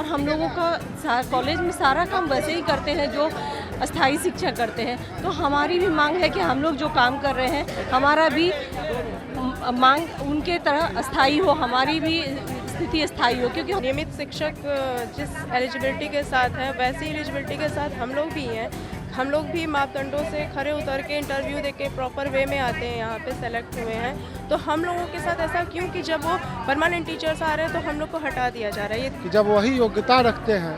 और हम लोगों का कॉलेज में सारा काम वैसे ही करते हैं जो अस्थाई शिक्षक करते हैं। तो हमारी भी मांग है कि हम लोग जो काम कर रहे हैं हमारा भी मांग उनके तरह अस्थाई हो, हमारी भी स्थिति स्थायी हो, क्योंकि नियमित शिक्षक जिस एलिजिबिलिटी के साथ है वैसी एलिजिबिलिटी के साथ हम लोग भी हैं। हम लोग भी मापदंडों से खरे उतर के इंटरव्यू दे के प्रॉपर वे में आते हैं, यहाँ पे सेलेक्ट हुए हैं। तो हम लोगों के साथ ऐसा क्यों कि जब वो परमानेंट टीचर्स आ रहे हैं तो हम लोग को हटा दिया जा रहा है। कि जब वही योग्यता रखते हैं,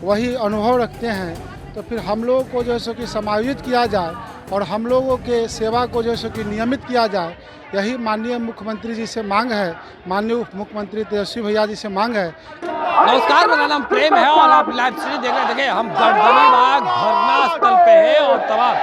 वही अनुभव रखते हैं, तो फिर हम लोगों को जो है सो कि समायोजित किया जाए और हम लोगों के सेवा को जो है सो कि नियमित किया जाए, यही माननीय मुख्यमंत्री जी से मांग है, माननीय उप मुख्यमंत्री तेजस्वी भैया जी से मांग है। नमस्कार, मेरा नाम प्रेम है और आप लाइव स्ट्रीम देख रहे हैं। देखिए, हम गर्दनीबाग धरना स्थल पे हैं और तमाम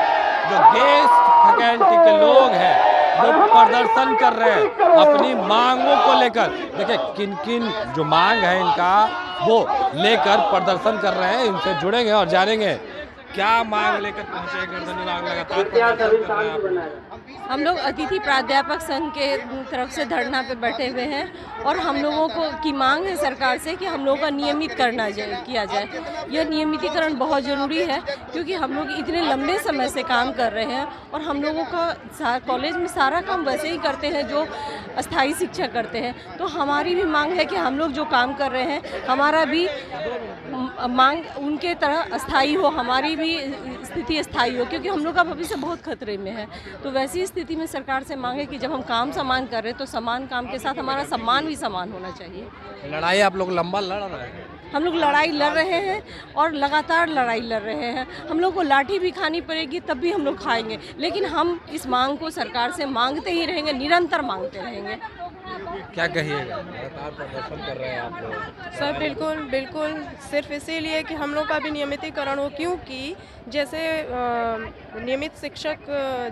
जो गेस्ट फैकल्टी के लोग हैं वो प्रदर्शन कर रहे हैं अपनी मांगों को लेकर। देखिए, किन किन जो मांग है इनका वो लेकर प्रदर्शन कर रहे हैं। इनसे जुड़ेंगे और जानेंगे क्या मांग लेकर पहुंचे। गर्दनीबाग लगातार प्रदर्शन कर रहे हैं। हम लोग अतिथि प्राध्यापक संघ के तरफ से धरना पे बैठे हुए हैं और हम लोगों को की मांग है सरकार से कि हम लोगों का नियमित किया जाए। यह नियमितीकरण बहुत ज़रूरी है क्योंकि हम लोग इतने लंबे समय से काम कर रहे हैं और हम लोगों का कॉलेज में सारा काम वैसे ही करते हैं जो अस्थाई शिक्षक करते हैं। तो हमारी भी मांग है कि हम लोग जो काम कर रहे हैं हमारा भी मांग उनके तरह अस्थाई हो, हमारी भी स्थिति स्थायी हो, क्योंकि हम लोग का भविष्य बहुत खतरे में है। तो वैसी स्थिति में सरकार से मांगे कि जब हम काम समान कर रहे हैं तो समान काम के साथ हमारा सम्मान भी समान होना चाहिए। लड़ाई आप लोग लंबा लड़ रहे हैं। हम लोग लड़ाई लड़ रहे हैं और लगातार लड़ाई लड़ रहे हैं। हम लोग को लाठी भी खानी पड़ेगी तब भी हम लोग खाएंगे, लेकिन हम इस मांग को सरकार से मांगते ही रहेंगे, निरंतर मांगते रहेंगे। क्या कहिएगा, लगातार प्रदर्शन कर रहे हैं आप लोग? सर बिल्कुल बिल्कुल, सिर्फ इसीलिए कि हम लोग का भी नियमितीकरण हो, क्योंकि जैसे नियमित शिक्षक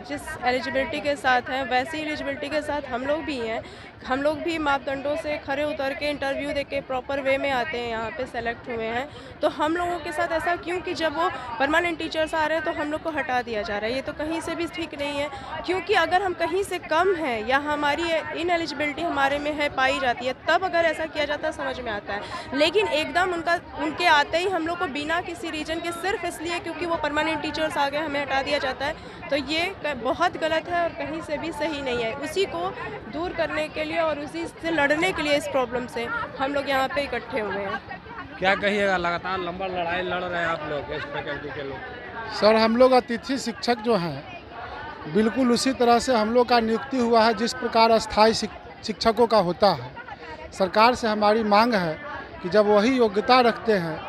जिस एलिजिबिलिटी के साथ हैं वैसी एलिजिबिलिटी के साथ हम लोग भी हैं। हम लोग भी मापदंडों से खरे उतर के इंटरव्यू दे के प्रॉपर वे में आते हैं, यहाँ पे सेलेक्ट हुए हैं। तो हम लोगों के साथ ऐसा क्यों कि जब वो परमानेंट टीचर्स आ रहे हैं तो हम लोग को हटा दिया जा रहा है। ये तो कहीं से भी ठीक नहीं है, क्योंकि अगर हम कहीं से कम हैं या हमारी इनएलिजिबिलिटी हमारे में है पाई जाती है तब अगर ऐसा किया जाता है समझ में आता है। लेकिन एकदम उनके आते ही हम लोग को बिना किसी रीजन के सिर्फ इसलिए क्योंकि वो परमानेंट टीचर्स आ गए हमें हटा दिया जाता है। तो ये बहुत गलत है और कहीं से भी सही नहीं है। उसी को दूर करने के लिए और उसी से लड़ने के लिए इस प्रॉब्लम से हम लोग यहाँ पे इकट्ठे हुए हैं। क्या कहिएगा, लगातार लंबा लड़ाई लड़ रहे हैं आप लोग गेस्ट फैकल्टी के लोग? सर, हम लोग अतिथि शिक्षक जो हैं बिल्कुल उसी तरह से हम लोग का नियुक्ति हुआ है जिस प्रकार अस्थाई शिक्षकों का होता है। सरकार से हमारी मांग है कि जब वही योग्यता रखते हैं,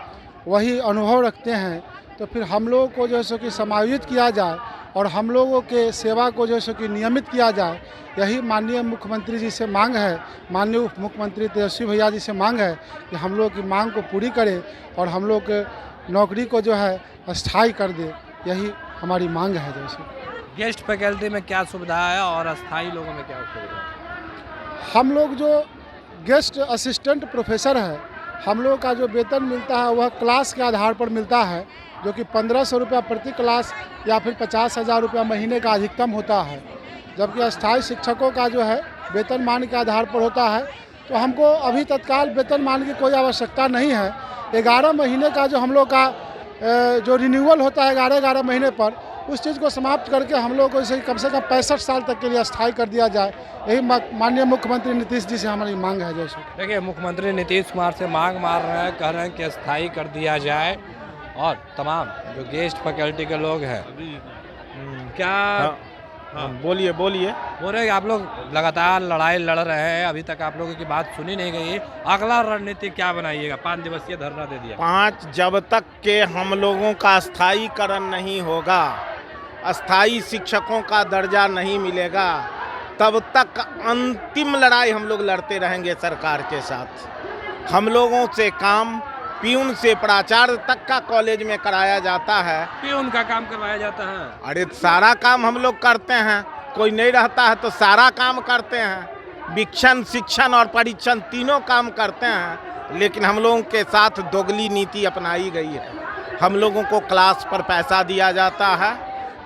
वही अनुभव रखते हैं, तो फिर हम लोगों को जो है सो कि समायोजित किया जाए और हम लोगों के सेवा को जो है सो कि नियमित किया जाए। यही माननीय मुख्यमंत्री जी से मांग है, माननीय उप मुख्यमंत्री तेजस्वी भैया जी से मांग है कि हम लोग की मांग को पूरी करें और हम लोग के नौकरी को जो है अस्थाई कर दे। यही हमारी मांग है। जैसे गेस्ट फैकल्टी में क्या सुविधा है और अस्थाई लोगों में क्या सुविधा है? हम लोग जो गेस्ट असिस्टेंट प्रोफेसर है, हम लोग का जो वेतन मिलता है वह क्लास के आधार पर मिलता है, जो कि 1500 रुपया प्रति क्लास या फिर 50,000 रुपया महीने का अधिकतम होता है। जबकि अस्थाई शिक्षकों का जो है वेतनमान के आधार पर होता है। तो हमको अभी तत्काल वेतनमान की कोई आवश्यकता नहीं है। 11 महीने का जो हम लोग का जो रिन्यूअल होता है 11-11 महीने पर, उस चीज़ को समाप्त करके हम लोग को इसे कम से कम 65 साल तक के लिए अस्थाई कर दिया जाए। यही माननीय मुख्यमंत्री नीतीश जी से हमारी मांग है। जैसे देखिए, मुख्यमंत्री नीतीश कुमार से मांग मार रहे हैं, कह रहे हैं कि अस्थाई कर दिया जाए और तमाम जो गेस्ट फैकल्टी के लोग हैं क्या बोलिए बोल रहे हैं आप लोग लगातार लड़ाई लड़ रहे हैं, अभी तक आप लोगों की बात सुनी नहीं गई। अगला रणनीति क्या बनाइएगा? 5 दिवसीय धरना दे दिया। 5 जब तक के हम लोगों का स्थायीकरण नहीं होगा, अस्थाई शिक्षकों का दर्जा नहीं मिलेगा, तब तक अंतिम लड़ाई हम लोग लड़ते रहेंगे सरकार के साथ। हम लोगों से काम प्यून से प्राचार्य तक का कॉलेज में कराया जाता है। प्यून का काम करवाया जाता है? अरे सारा काम हम लोग करते हैं, कोई नहीं रहता है तो सारा काम करते हैं। वीक्षण, शिक्षण और परीक्षण तीनों काम करते हैं, लेकिन हम लोगों के साथ दोगली नीति अपनाई गई है। हम लोगों को क्लास पर पैसा दिया जाता है,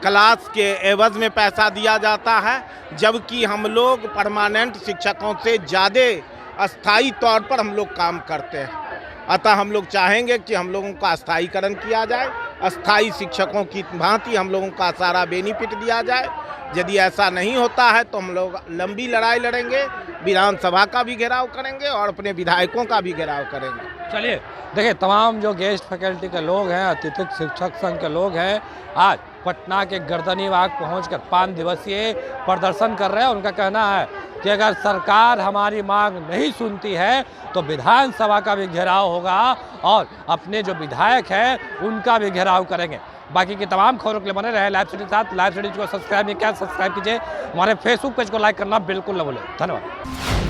क्लास के एवज में पैसा दिया जाता है, जबकि हम लोग परमानेंट शिक्षकों से ज़्यादा अस्थाई तौर पर हम लोग काम करते हैं। अतः हम लोग चाहेंगे कि हम लोगों का स्थायीकरण किया जाए, अस्थायी शिक्षकों की भांति हम लोगों का सारा बेनिफिट दिया जाए। यदि ऐसा नहीं होता है तो हम लोग लंबी लड़ाई लड़ेंगे, विधानसभा का भी घेराव करेंगे और अपने विधायकों का भी घेराव करेंगे। चलिए देखिए, तमाम जो गेस्ट फैकल्टी के लोग हैं, अतिथि शिक्षक संघ के लोग हैं, आज पटना के गर्दनीबाग पहुंचकर 5 दिवसीय प्रदर्शन कर रहे हैं। उनका कहना है कि अगर सरकार हमारी मांग नहीं सुनती है तो विधानसभा का भी घेराव होगा और अपने जो विधायक हैं उनका भी घेराव करेंगे। बाकी की तमाम खबरों के लिए बने रहे लाइव सिटी के साथ। लाइव सिटी को सब्सक्राइब नहीं किया, सब्सक्राइब कीजिए। हमारे फेसबुक पेज को लाइक करना बिल्कुल न भूलें। धन्यवाद।